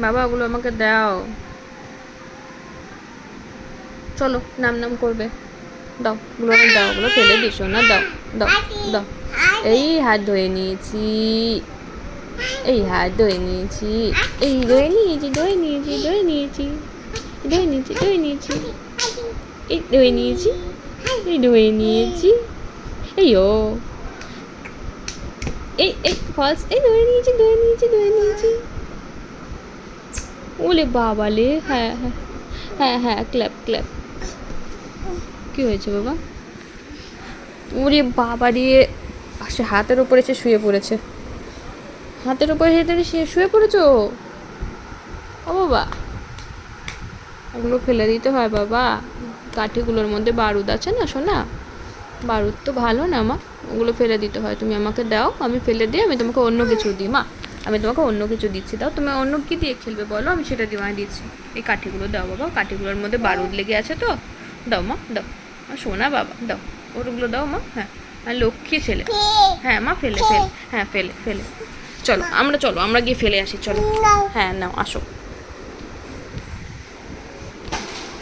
বাবা ওগুলো আমাকে দাও। চলো নাম নাম করবে, দাও ওগুলো আমাকে দাও, ওগুলো ফেলে দিছো না, দাও দাও দাও। এই হাত ধুয়ে নিয়েছি, এই হাত ধুয়ে নিয়েছি, এই ধুয়ে নিয়েছি, ধুয়ে নিয়েছি, ধুয়ে নিয়েছি, ধুয়ে নিয়েছি, ধুয়ে নিয়েছি, এই ধুয়ে নিয়েছি, এই ধুয়ে নিয়েছি, এই ও এই এই ফলস, এই ধুয়ে নিয়েছি, ধুয়ে নিয়েছি, ধুয়ে নিয়েছি। ওলে বাবা লে, হ্যাঁ হ্যাঁ হ্যাঁ হ্যাঁ, ক্ল্যাপ ক্ল্যাপ। কি হয়েছে বাবা? ওরে বাবা রে, সে হাতের উপরে এসে শুয়ে পড়েছে, হাতের উপরে সে শুয়ে পড়েছো। ও বাবা, ওগুলো ফেলে দিতে হয় বাবা, কাঠিগুলোর মধ্যে বারুদ আছে না সোনা, বারুদ তো ভালো না মা, ওগুলো ফেলে দিতে হয়। তুমি আমাকে দাও, আমি ফেলে দিই, আমি তোমাকে অন্য কিছু দিই মা, আমি তোমাকে অন্য কিছু দিচ্ছি, দাও তুমি অন্য কি দিয়ে খেলবে বলো, আমি সেটা দিয়ে দিচ্ছি। এই কাঠিগুলো দাও বাবা, কাঠিগুলোর মধ্যে বারুদ লেগে আছে তো, দাও মা দাও, সোনা বাবা দাও, ওগুলো দাও মা। হ্যাঁ হ্যাঁ, লক্ষ্মী ছেলে। হ্যাঁ মা, ফেলে ফেলে, হ্যাঁ ফেলে ফেলে, চলো আমরা, চলো আমরা গিয়ে ফেলে আসি, চলো। হ্যাঁ নাও আসো।